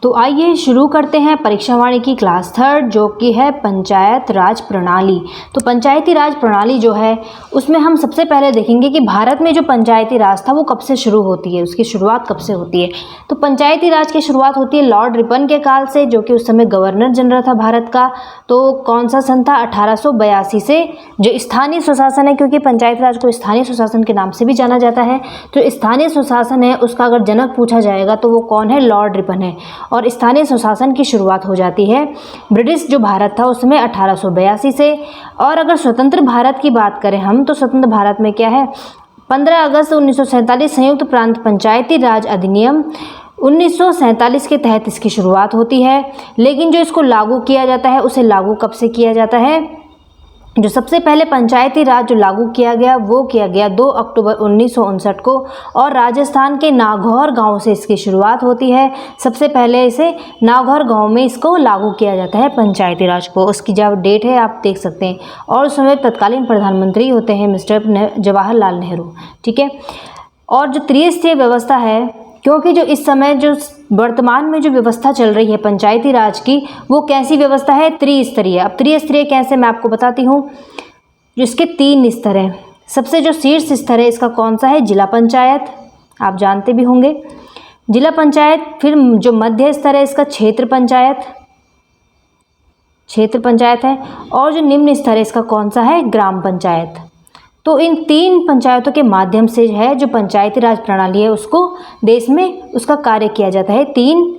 तो आइए शुरू करते हैं परीक्षा वाणी की क्लास 3 जो कि है पंचायत राज प्रणाली। तो पंचायती राज प्रणाली जो है उसमें हम सबसे पहले देखेंगे कि भारत में जो पंचायती राज था वो कब से शुरू होती है, उसकी शुरुआत कब से होती है। तो पंचायती राज की शुरुआत होती है लॉर्ड रिपन के काल से, जो कि उस समय गवर्नर जनरल था भारत का। तो कौन सा सन था? 1882 से। जो स्थानीय सुशासन है, क्योंकि पंचायती राज को स्थानीय सुशासन के नाम से भी जाना जाता है, तो स्थानीय सुशासन है उसका अगर जनक पूछा जाएगा तो वो कौन है? लॉर्ड रिपन है। और स्थानीय सुशासन की शुरुआत हो जाती है ब्रिटिश जो भारत था उसमें 1882 से। और अगर स्वतंत्र भारत की बात करें हम, तो स्वतंत्र भारत में क्या है? 15 अगस्त 1947 संयुक्त प्रांत पंचायती राज अधिनियम 1947 के तहत इसकी शुरुआत होती है। लेकिन जो इसको लागू किया जाता है उसे लागू कब से किया जाता है? जो सबसे पहले पंचायती राज जो लागू किया गया वो किया गया 2 अक्टूबर 1959 को, और राजस्थान के नागौर गांव से इसकी शुरुआत होती है। सबसे पहले इसे नागौर गांव में इसको लागू किया जाता है पंचायती राज को। उसकी जो डेट है आप देख सकते हैं। और उस समय तत्कालीन प्रधानमंत्री होते हैं मिस्टर जवाहरलाल नेहरू। ठीक है। और जो त्रिस्तरीय व्यवस्था है, क्योंकि जो इस समय जो वर्तमान में जो व्यवस्था चल रही है पंचायती राज की, वो कैसी व्यवस्था है? त्रिस्तरीय। अब त्रिस्तरीय कैसे, मैं आपको बताती हूँ। जो इसके 3 स्तर हैं। सबसे जो शीर्ष स्तर है इसका कौन सा है? जिला पंचायत, आप जानते भी होंगे जिला पंचायत। फिर जो मध्य स्तर है इसका क्षेत्र पंचायत है। और जो निम्न स्तर है इसका कौन सा है? ग्राम पंचायत। तो इन 3 पंचायतों के माध्यम से है जो पंचायती राज प्रणाली है उसको देश में उसका कार्य किया जाता है। 3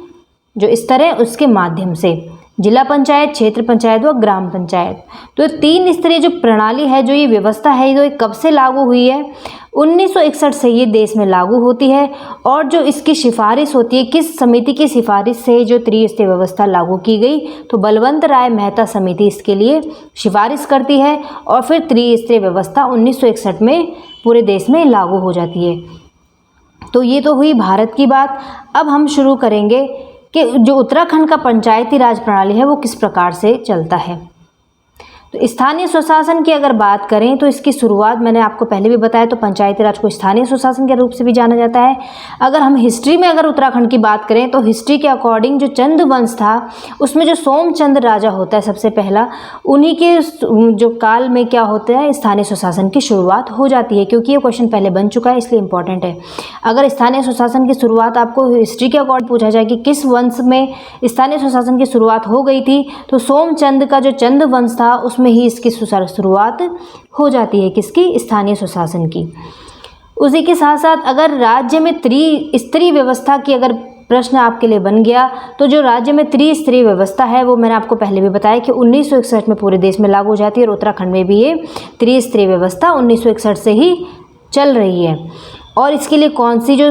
जो स्तर है उसके माध्यम से, जिला पंचायत, क्षेत्र पंचायत व ग्राम पंचायत। तो 3 स्तरीय जो प्रणाली है, जो ये व्यवस्था है, जो कब से लागू हुई है? 1961 से ये देश में लागू होती है। और जो इसकी सिफारिश होती है, किस समिति की सिफारिश से जो त्रिस्तरीय व्यवस्था लागू की गई? तो बलवंत राय मेहता समिति इसके लिए सिफारिश करती है और फिर त्रिस्तरीय व्यवस्था 1961 में पूरे देश में लागू हो जाती है। तो ये तो हुई भारत की बात। अब हम शुरू करेंगे कि जो उत्तराखंड का पंचायती राज प्रणाली है वो किस प्रकार से चलता है। तो स्थानीय सुशासन की अगर बात करें तो इसकी शुरुआत मैंने आपको पहले भी बताया, तो पंचायती राज को स्थानीय सुशासन के रूप से भी जाना जाता है। अगर हम हिस्ट्री में अगर उत्तराखंड की बात करें तो हिस्ट्री के अकॉर्डिंग जो चंद वंश था उसमें जो सोमचंद राजा होता है सबसे पहला, उन्हीं के जो काल में क्या होता है? स्थानीय सुशासन की शुरुआत हो जाती है। क्योंकि ये क्वेश्चन पहले बन चुका है इसलिए इंपॉर्टेंट है। अगर स्थानीय सुशासन की शुरुआत आपको हिस्ट्री के अकॉर्डिंग पूछा जाए कि किस वंश में स्थानीय सुशासन की शुरुआत हो गई थी, तो सोमचंद का जो चंद वंश था उसमें ही इसकी शुरुआत हो जाती है। किसकी? स्थानीय सुशासन की। उसी के साथ साथ अगर राज्य में त्रिस्तरीय व्यवस्था की अगर प्रश्न आपके लिए बन गया, तो जो राज्य में त्रिस्तरीय व्यवस्था है वो मैंने आपको पहले भी बताया कि 1961 में पूरे देश में लागू हो जाती है। और उत्तराखंड में भी ये त्रिस्तरीय व्यवस्था 1961 से ही चल रही है। और इसके लिए कौन सी जो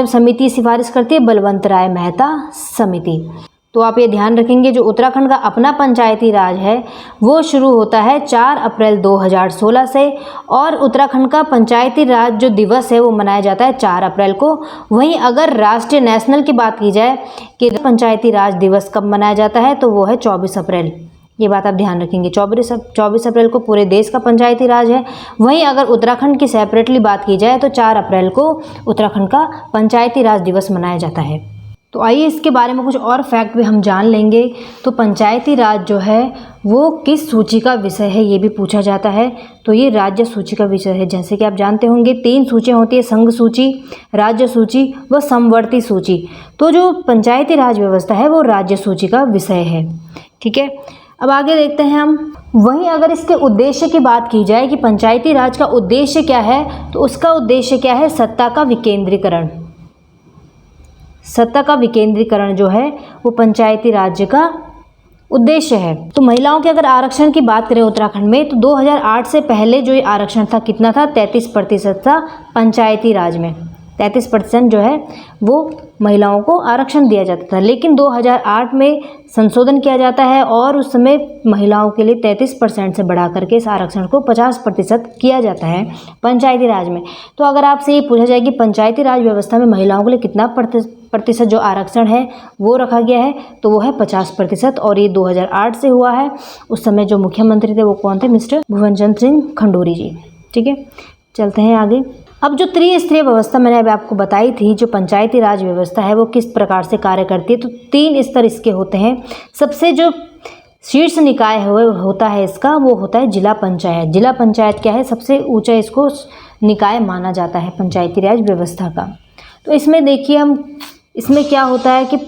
समिति सिफारिश करती है? बलवंत राय मेहता समिति। तो आप ये ध्यान रखेंगे जो उत्तराखंड का अपना पंचायती राज है वो शुरू होता है 4 अप्रैल 2016 से। और उत्तराखंड का पंचायती राज जो दिवस है वो मनाया जाता है 4 अप्रैल को। वहीं अगर राष्ट्रीय नेशनल की बात की जाए कि पंचायती राज दिवस कब मनाया जाता है, तो वो है 24 अप्रैल। ये बात आप ध्यान रखेंगे। 24 अप्रैल को पूरे देश का पंचायती राज है। वहीं अगर उत्तराखंड की सेपरेटली बात की जाए तो 4 अप्रैल को उत्तराखंड का पंचायती राज दिवस मनाया जाता है। तो आइए इसके बारे में कुछ और फैक्ट भी हम जान लेंगे। तो पंचायती राज जो है वो किस सूची का विषय है ये भी पूछा जाता है। तो ये राज्य सूची का विषय है। जैसे कि आप जानते होंगे 3 सूचियाँ होती है, संघ सूची, राज्य सूची व समवर्ती सूची। तो जो पंचायती राज व्यवस्था है वो राज्य सूची का विषय है। ठीक है। अब आगे देखते हैं हम। वहीं अगर इसके उद्देश्य की बात की जाए कि पंचायती राज का उद्देश्य क्या है, तो उसका उद्देश्य क्या है? सत्ता का विकेंद्रीकरण। सत्ता का विकेंद्रीकरण जो है वो पंचायती राज्य का उद्देश्य है। तो महिलाओं के अगर आरक्षण की बात करें उत्तराखंड में, तो 2008 से पहले जो ये आरक्षण था कितना था? 33% था पंचायती राज में। 33% जो है वो महिलाओं को आरक्षण दिया जाता था। लेकिन 2008 में संशोधन किया जाता है और उस समय महिलाओं के लिए 33% से बढ़ा करके इस आरक्षण को 50% किया जाता है पंचायती राज में। तो अगर आपसे ये पूछा जाए कि पंचायती राज व्यवस्था में महिलाओं के लिए कितना प्रतिशत जो आरक्षण है वो रखा गया है, तो वो है 50%। और ये 2008 से हुआ है। उस समय जो मुख्यमंत्री थे वो कौन थे? मिस्टर भुवन चंद्र सिंह खंडूरी जी। ठीक है, चलते हैं आगे। अब जो त्रिस्तरीय व्यवस्था मैंने अभी आपको बताई थी, जो पंचायती राज व्यवस्था है वो किस प्रकार से कार्य करती है, तो 3 स्तर इसके होते हैं। सबसे जो शीर्ष निकाय होता है इसका, वो होता है जिला पंचायत। जिला पंचायत क्या है, सबसे ऊंचा इसको निकाय माना जाता है पंचायती राज व्यवस्था का। तो इसमें देखिए हम, इसमें क्या होता है कि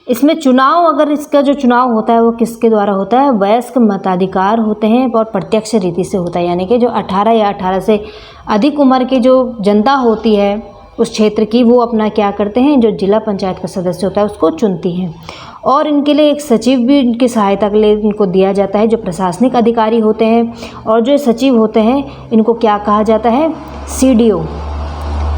इसमें चुनाव, अगर इसका जो चुनाव होता है वो किसके द्वारा होता है, वयस्क मताधिकार होते हैं और प्रत्यक्ष रीति से होता है। यानी कि जो 18 या 18 से अधिक उम्र की जो जनता होती है उस क्षेत्र की, वो अपना क्या करते हैं, जो जिला पंचायत का सदस्य होता है उसको चुनती हैं। और इनके लिए एक सचिव भी इनकी सहायता के लिए इनको दिया जाता है, जो प्रशासनिक अधिकारी होते हैं। और जो सचिव होते हैं इनको क्या कहा जाता है, CDO,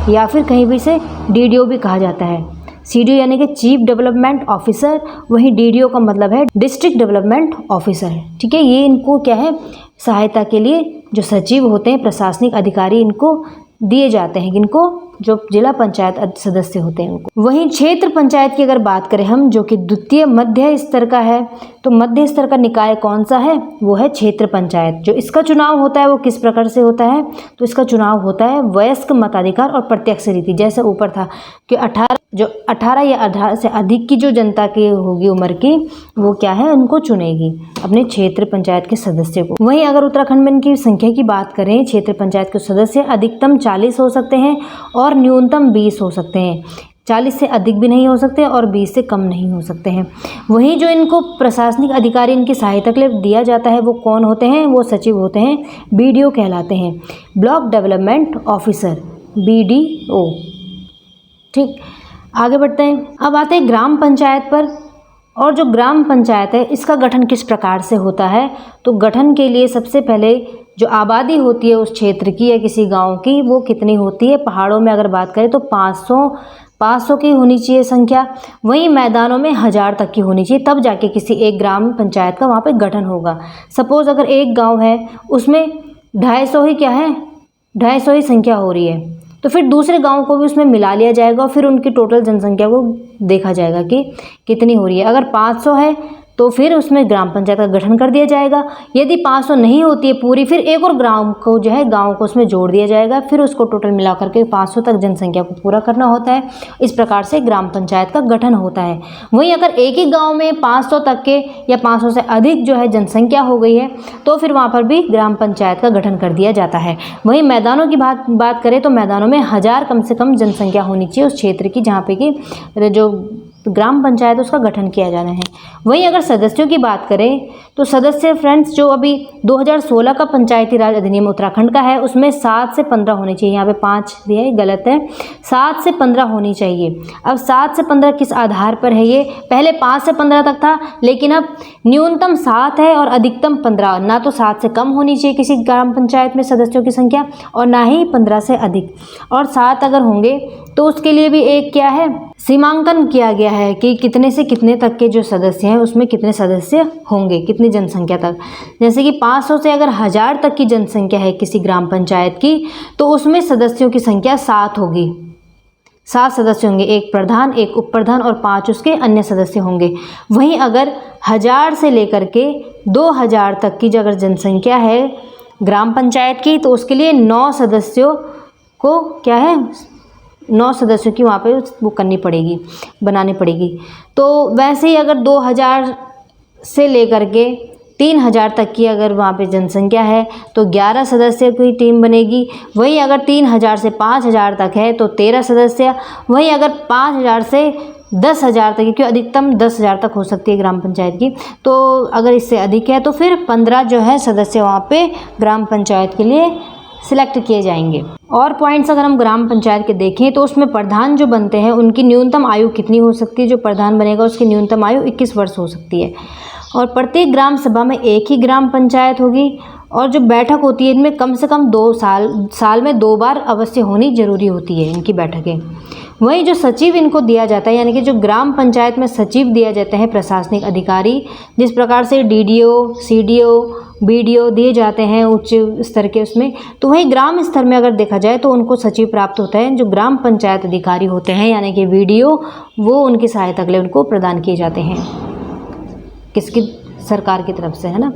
या फिर कहीं भी से DDO भी कहा जाता है। CDO यानी कि चीफ डेवलपमेंट ऑफिसर, वहीं DDO का मतलब है डिस्ट्रिक्ट डेवलपमेंट ऑफिसर। ठीक है, ये इनको क्या है, सहायता के लिए जो सचिव होते हैं, प्रशासनिक अधिकारी, इनको दिए जाते हैं। इनको जो जिला पंचायत सदस्य होते हैं उनको। वहीं क्षेत्र पंचायत की अगर बात करें हम, जो कि द्वितीय मध्य स्तर का है, तो मध्य स्तर का निकाय कौन सा है, वो है क्षेत्र पंचायत। जो इसका चुनाव होता है वो किस प्रकार से होता है, तो इसका चुनाव होता है वयस्क मताधिकार और प्रत्यक्ष रीति। जैसे ऊपर था कि 18 या 18 से अधिक की जो जनता की होगी उम्र की, वो क्या है, उनको चुनेगी अपने क्षेत्र पंचायत के सदस्य को। वहीं अगर उत्तराखंड में इनकी संख्या की बात करें, क्षेत्र पंचायत के सदस्य अधिकतम 40 हो सकते हैं और न्यूनतम 20 हो सकते हैं। 40 से अधिक भी नहीं हो सकते और 20 से कम नहीं हो सकते हैं। वहीं जो इनको प्रशासनिक अधिकारी इनकी सहायता के लिए दिया जाता है वो कौन होते हैं, वो सचिव होते हैं, BDO कहलाते हैं, ब्लॉक डेवलपमेंट ऑफिसर, BDO। ठीक, आगे बढ़ते हैं। अब आते हैं ग्राम पंचायत पर। और जो ग्राम पंचायत है इसका गठन किस प्रकार से होता है, तो गठन के लिए सबसे पहले जो आबादी होती है उस क्षेत्र की या किसी गांव की, वो कितनी होती है। पहाड़ों में अगर बात करें तो 500 की होनी चाहिए संख्या। वहीं मैदानों में 1000 तक की होनी चाहिए, तब जाके किसी एक ग्राम पंचायत का वहाँ पे गठन होगा। सपोज़ अगर एक गांव है उसमें 250 ही क्या है, 250 ही संख्या हो रही है, तो फिर दूसरे गांव को भी उसमें मिला लिया जाएगा और फिर उनकी टोटल जनसंख्या को देखा जाएगा कि कितनी हो रही है। अगर 500 है तो फिर उसमें ग्राम पंचायत का गठन कर दिया जाएगा। यदि 500 नहीं होती है पूरी, फिर एक और ग्राम को जो है गांव को उसमें जोड़ दिया जाएगा, फिर उसको टोटल मिला करके 500 तक जनसंख्या को पूरा करना होता है। इस प्रकार से ग्राम पंचायत का गठन होता है। वहीं अगर एक ही गाँव में 500 तक के या 500 से अधिक जो है जनसंख्या हो गई है, तो फिर वहाँ पर भी ग्राम पंचायत का गठन कर दिया जाता है। वहीं मैदानों की बात करें तो मैदानों में 1000 कम से कम जनसंख्या होनी चाहिए उस क्षेत्र की जहाँ पे कि जो ग्राम पंचायत उसका गठन किया जाना है। वहीं अगर सदस्यों की बात करें तो सदस्य फ्रेंड्स, जो अभी 2016 का पंचायती राज अधिनियम उत्तराखंड का है, उसमें 7 से 15 होनी चाहिए। यहाँ पे 5 दिया है, गलत है, 7 से 15 होनी चाहिए। अब 7 से 15 किस आधार पर है ये, पहले 5 से 15 तक था, लेकिन अब न्यूनतम 7 है और अधिकतम 15। ना तो 7 से कम होनी चाहिए किसी ग्राम पंचायत में सदस्यों की संख्या, और ना ही 15 से अधिक। और 7 अगर होंगे तो उसके लिए भी एक क्या है, सीमांकन किया गया है कि कितने से कितने तक के जो सदस्य हैं उसमें कितने सदस्य होंगे, कितनी जनसंख्या तक। जैसे कि 500 से अगर 1000 तक की जनसंख्या है किसी ग्राम पंचायत की, तो उसमें सदस्यों की संख्या 7 होगी। 7 सदस्य होंगे, एक प्रधान, एक उप प्रधान और 5 उसके अन्य सदस्य होंगे। वहीं अगर 1000 से लेकर के 2000 तक की जो अगर जनसंख्या है ग्राम पंचायत की, तो उसके लिए 9 सदस्यों को क्या है, 9 सदस्यों की वहाँ पे वो करनी पड़ेगी, बनानी पड़ेगी। तो वैसे ही अगर 2000 से लेकर के 3000 तक की अगर वहाँ पे जनसंख्या है तो 11 सदस्यों की टीम बनेगी। वहीं अगर 3000 से 5000 तक है तो 13 सदस्य। वहीं अगर 5000 से 10,000 तक, क्योंकि अधिकतम 10,000 तक हो सकती है ग्राम पंचायत की, तो अगर इससे अधिक है तो फिर 15 जो है सदस्य वहाँ पे ग्राम पंचायत के लिए सिलेक्ट किए जाएंगे। और पॉइंट्स अगर हम ग्राम पंचायत के देखें तो उसमें प्रधान जो बनते हैं उनकी न्यूनतम आयु कितनी हो सकती है, जो प्रधान बनेगा उसकी न्यूनतम आयु 21 वर्ष हो सकती है। और प्रत्येक ग्राम सभा में एक ही ग्राम पंचायत होगी। और जो बैठक होती है इनमें कम से कम 2 साल में 2 बार अवश्य होनी जरूरी होती है इनकी बैठकें। वहीं जो सचिव इनको दिया जाता है, यानी कि जो ग्राम पंचायत में सचिव दिया जाते हैं प्रशासनिक अधिकारी, जिस प्रकार से DDO, CDO, BDO दिए जाते हैं उच्च स्तर के उसमें, तो वहीं ग्राम स्तर में अगर देखा जाए तो उनको सचिव प्राप्त होता है। जो ग्राम पंचायत अधिकारी होते हैं यानी कि BDO, वो उनकी सहायता के लिए उनको प्रदान किए जाते हैं, किसकी, सरकार की तरफ से, है ना।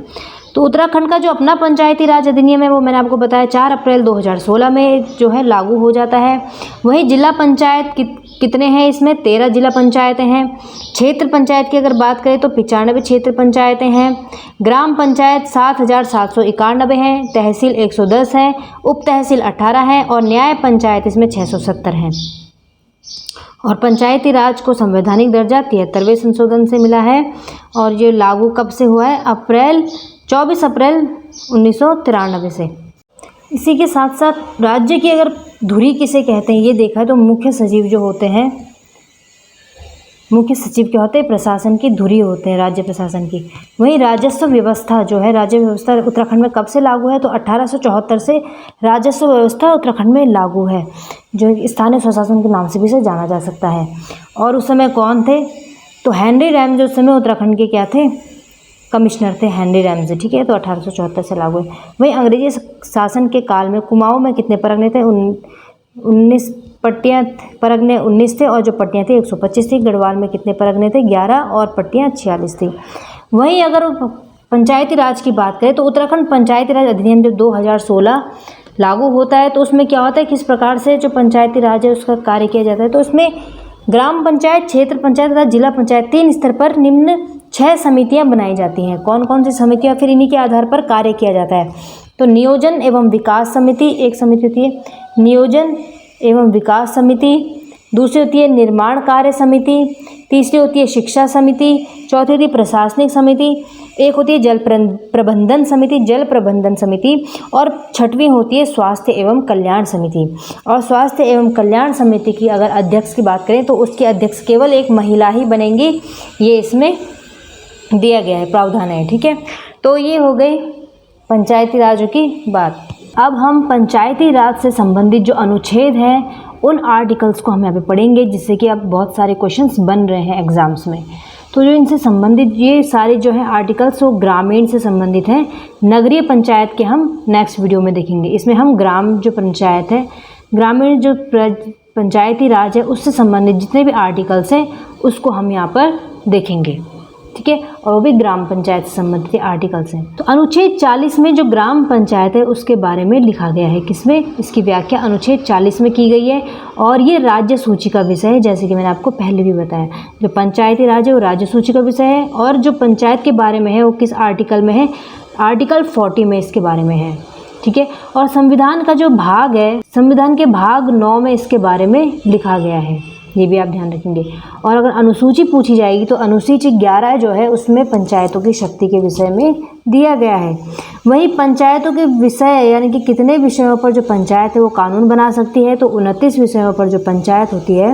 तो उत्तराखंड का जो अपना पंचायती राज अधिनियम है वो मैंने आपको बताया 4 अप्रैल 2016 में जो है लागू हो जाता है। वहीं जिला पंचायत कितने हैं इसमें, 13 जिला पंचायतें हैं। क्षेत्र पंचायत की अगर बात करें तो 95 क्षेत्र पंचायतें हैं। ग्राम पंचायत 7,791 हैं। तहसील 110 है, उप तहसील 18 हैं और न्याय पंचायत इसमें 670 हैं। और पंचायती राज को संवैधानिक दर्जा 73वें संशोधन से मिला है और ये लागू कब से हुआ है, 24 अप्रैल 1993 से। इसी के साथ साथ राज्य की अगर धुरी किसे कहते हैं ये देखा है तो मुख्य सचिव जो होते हैं, मुख्य सचिव क्या होते हैं, प्रशासन की धुरी होते हैं राज्य प्रशासन की। वहीं राजस्व व्यवस्था जो है, राज्य व्यवस्था उत्तराखंड में कब से लागू है तो 1874 से राजस्व व्यवस्था उत्तराखंड में लागू है, जो स्थानीय स्वशासन के नाम से भी इसे जाना जा सकता है। और उस समय कौन थे, तो हेनरी रैमजे उस समय उत्तराखंड के क्या थे, कमिश्नर थे हेनरी रैमजे, ठीक है। तो 1874 से लागू है। वहीं अंग्रेजी शासन के काल में कुमाऊं में कितने परगने थे, 19 पट्टियाँ परगने 19 थे और जो पट्टियाँ थी 125 थी। गढ़वाल में कितने परगने थे, 11 और पट्टियाँ 46 थी। वहीं अगर पंचायती राज की बात करें तो उत्तराखंड पंचायती राज अधिनियम जब 2016 लागू होता है तो उसमें क्या होता है, किस प्रकार से जो पंचायती राज है उसका कार्य किया जाता है। तो उसमें ग्राम पंचायत, क्षेत्र पंचायत तथा जिला पंचायत 3 स्तर पर निम्न 6 समितियां बनाई जाती हैं। कौन कौन सी समितियां, फिर इन्हीं के आधार पर कार्य किया जाता है। तो नियोजन एवं विकास समिति एक समिति होती है, नियोजन एवं विकास समिति। दूसरी होती है निर्माण कार्य समिति। तीसरी होती है शिक्षा समिति। चौथी होती है प्रशासनिक समिति। एक होती है जल प्रबंधन समिति, जल प्रबंधन समिति। और छठवीं होती है स्वास्थ्य एवं कल्याण समिति। और स्वास्थ्य एवं कल्याण समिति की अगर अध्यक्ष की बात करें तो उसके अध्यक्ष केवल एक महिला ही बनेंगी, ये इसमें दिया गया है, प्रावधान है, ठीक है। तो ये हो गई पंचायती राज की बात। अब हम पंचायती राज से संबंधित जो अनुच्छेद हैं उन आर्टिकल्स को हम यहाँ पे पढ़ेंगे, जिससे कि अब बहुत सारे क्वेश्चंस बन रहे हैं एग्जाम्स में। तो जो इनसे संबंधित ये सारे जो है आर्टिकल्स वो ग्रामीण से संबंधित हैं। नगरीय पंचायत के हम नेक्स्ट वीडियो में देखेंगे। इसमें हम ग्राम जो पंचायत है, ग्रामीण जो पंचायती राज है उससे संबंधित जितने भी आर्टिकल्स हैं उसको हम यहाँ पर देखेंगे, ठीक है। और वो भी ग्राम पंचायत से संबंधित आर्टिकल्स हैं। तो अनुच्छेद 40 में जो ग्राम पंचायत है उसके बारे में लिखा गया है। किसमें, इसकी व्याख्या अनुच्छेद 40 में की गई है और ये राज्य सूची का विषय है, जैसे कि मैंने आपको पहले भी बताया। जो पंचायती राज है वो राज्य सूची का विषय है और जो पंचायत के बारे में है वो किस आर्टिकल में है, आर्टिकल 40 में इसके बारे में है, ठीक है। और संविधान का जो भाग है, संविधान के भाग 9 में इसके बारे में लिखा गया है, ये भी आप ध्यान रखेंगे। और अगर अनुसूची पूछी जाएगी तो अनुसूची 11 जो है उसमें पंचायतों की शक्ति के विषय में दिया गया है। वहीं पंचायतों के विषय यानी कि कितने विषयों पर जो पंचायत है वो कानून बना सकती है, तो 29 विषयों पर जो पंचायत होती है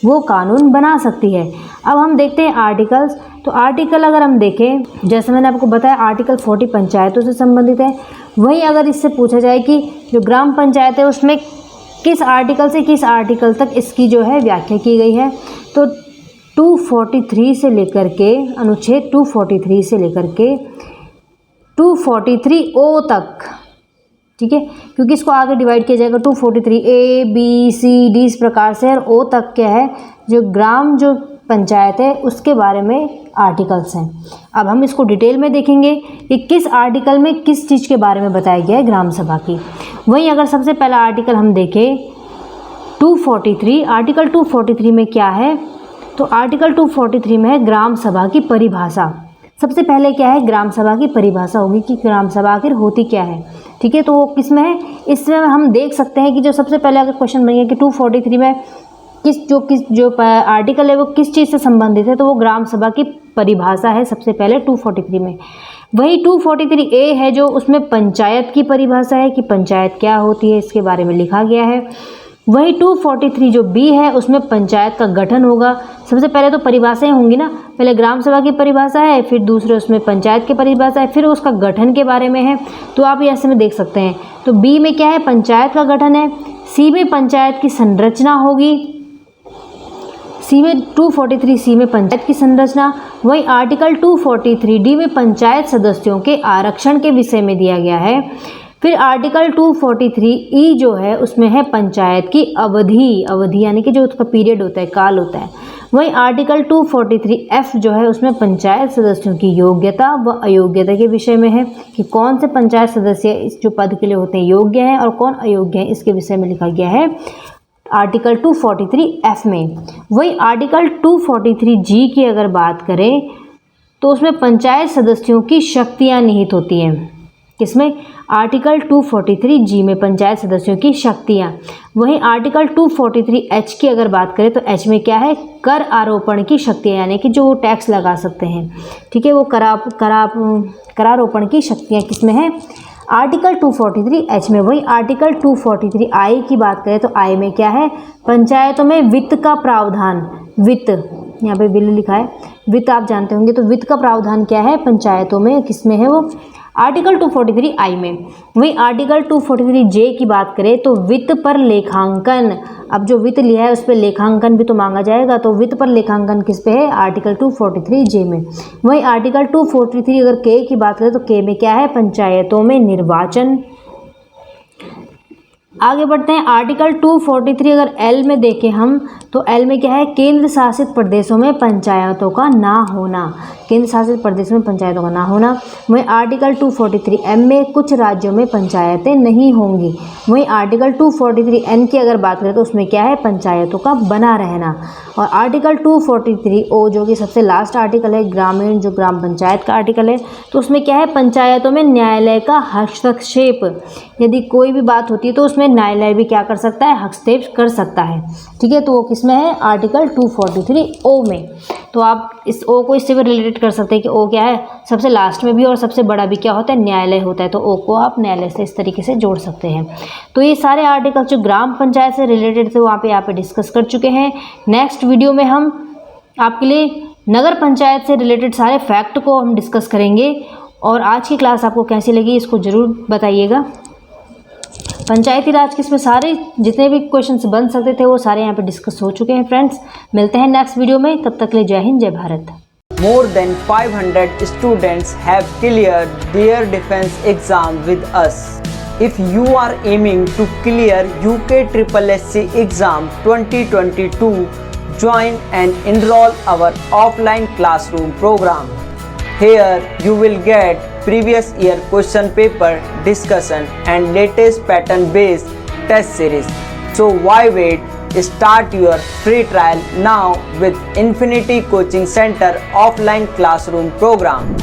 वो कानून बना सकती है। अब हम देखते हैं आर्टिकल्स। तो आर्टिकल अगर हम देखें, जैसे मैंने आपको बताया आर्टिकल 40 पंचायतों से संबंधित है। वहीं अगर इससे पूछा जाए कि जो ग्राम पंचायत है उसमें किस आर्टिकल से किस आर्टिकल तक इसकी जो है व्याख्या की गई है, तो 243 से लेकर के अनुच्छेद 243 से लेकर के 243O तक, ठीक है, क्योंकि इसको आगे डिवाइड किया जाएगा 243 A B C D इस प्रकार से, और O तक क्या है जो ग्राम जो पंचायत है उसके बारे में आर्टिकल्स हैं। अब हम इसको डिटेल में देखेंगे कि किस आर्टिकल में किस चीज़ के बारे में बताया गया है ग्राम सभा की। वहीं अगर सबसे पहला आर्टिकल हम देखें 243, आर्टिकल 243 में क्या है, तो आर्टिकल 243 में है ग्राम सभा की परिभाषा। सबसे पहले क्या है, ग्राम सभा की परिभाषा होगी कि ग्राम सभा आखिर होती क्या है, ठीक है। तो वो किस में है, इसमें हम देख सकते हैं कि जो सबसे पहले अगर क्वेश्चन बनेगा कि 243 में जो आर्टिकल है वो किस चीज़ से संबंधित है, तो वो ग्राम सभा की परिभाषा है सबसे पहले 243 में। वही 243A है जो उसमें पंचायत की परिभाषा है कि पंचायत क्या होती है, इसके बारे में लिखा गया है। वही 243 जो B है उसमें पंचायत का गठन होगा। सबसे पहले तो परिभाषाएं होंगी ना, पहले ग्राम सभा की परिभाषा है, फिर दूसरे उसमें पंचायत की परिभाषा है, फिर उसका गठन के बारे में है। तो आप ऐसे में देख सकते हैं, तो B में क्या है, पंचायत का गठन है। C में पंचायत की संरचना होगी, C में 243C में पंचायत की संरचना। वही आर्टिकल 243D में पंचायत सदस्यों के आरक्षण के विषय में दिया गया है। फिर आर्टिकल 243 जो है उसमें है पंचायत की अवधि यानी कि जो उसका पीरियड होता है, काल होता है। वहीं आर्टिकल 243F जो है उसमें पंचायत सदस्यों की योग्यता व अयोग्यता के विषय में है कि कौन से पंचायत सदस्य इस जो पद के लिए होते हैं योग्य हैं और कौन अयोग्य हैं, इसके विषय में लिखा गया है आर्टिकल 243F में। वही आर्टिकल 243G की अगर बात करें तो उसमें पंचायत सदस्यों की शक्तियां निहित होती हैं। किसमें? आर्टिकल 243G में पंचायत सदस्यों की शक्तियां। वहीं आर्टिकल 243H की अगर बात करें तो H में क्या है? कर आरोपण की शक्तियां, यानी कि जो वो टैक्स लगा सकते हैं, ठीक है, वो करारोपण की शक्तियां किसमें है? आर्टिकल 243H में। वही आर्टिकल 243I की बात करें तो I में क्या है? पंचायतों में वित्त का प्रावधान। वित्त, यहाँ पे बिल लिखा है, वित्त आप जानते होंगे, तो वित्त का प्रावधान क्या है पंचायतों में, किसमें है वो? आर्टिकल 243I में। वही आर्टिकल 243J की बात करें तो वित्त पर लेखांकन। अब जो वित्त लिया है उस पर लेखांकन भी तो मांगा जाएगा, तो वित्त पर लेखांकन किस पे है? आर्टिकल 243J में। वही आर्टिकल 243 अगर K की बात करें तो K में क्या है? पंचायतों में निर्वाचन। आगे बढ़ते हैं, आर्टिकल 243 अगर L में देखें हम तो L में क्या है? केंद्र शासित प्रदेशों में पंचायतों का ना होना। केंद्र शासित प्रदेशों में पंचायतों का ना होना। वहीं आर्टिकल 243M में कुछ राज्यों में पंचायतें नहीं होंगी। वहीं आर्टिकल 243N की अगर बात करें तो उसमें क्या है? पंचायतों का बना रहना। और आर्टिकल 243O जो कि सबसे लास्ट आर्टिकल है, ग्रामीण जो ग्राम पंचायत का आर्टिकल है, तो उसमें क्या है? पंचायतों में न्यायालय का हस्तक्षेप। यदि कोई भी बात होती है तो उसमें न्यायालय भी क्या कर सकता है? हस्तक्षेप कर सकता है, ठीक है। तो वो किसमें है? आर्टिकल 243O में। तो आप इस O को इससे भी रिलेटेड कर सकते हैं कि O क्या है? सबसे लास्ट में भी और सबसे बड़ा भी क्या होता है? न्यायालय होता है। तो O को आप न्यायालय से इस तरीके से जोड़ सकते हैं। तो ये सारे आर्टिकल जो ग्राम पंचायत से रिलेटेड थे वहाँ पे यहाँ पे डिस्कस कर चुके हैं। नेक्स्ट वीडियो में हम आपके लिए नगर पंचायत से रिलेटेड सारे फैक्ट को हम डिस्कस करेंगे। और आज की क्लास आपको कैसी लगी इसको ज़रूर बताइएगा। पंचायती राज के इसमें सारे जितने भी क्वेश्चंस बन सकते थे वो सारे यहाँ पे डिस्कस हो चुके हैं फ्रेंड्स। मिलते हैं नेक्स्ट वीडियो में, तब तक के लिए जय हिंद, जय Bharat. More than 500 students have cleared their defense exam with us. If you are aiming to clear UK SSSC exam 2022, join and enroll our offline classroom program. Here you will get previous year question paper discussion and latest pattern based test series. So why wait? Start your free trial now with Infinity Coaching Center offline classroom program.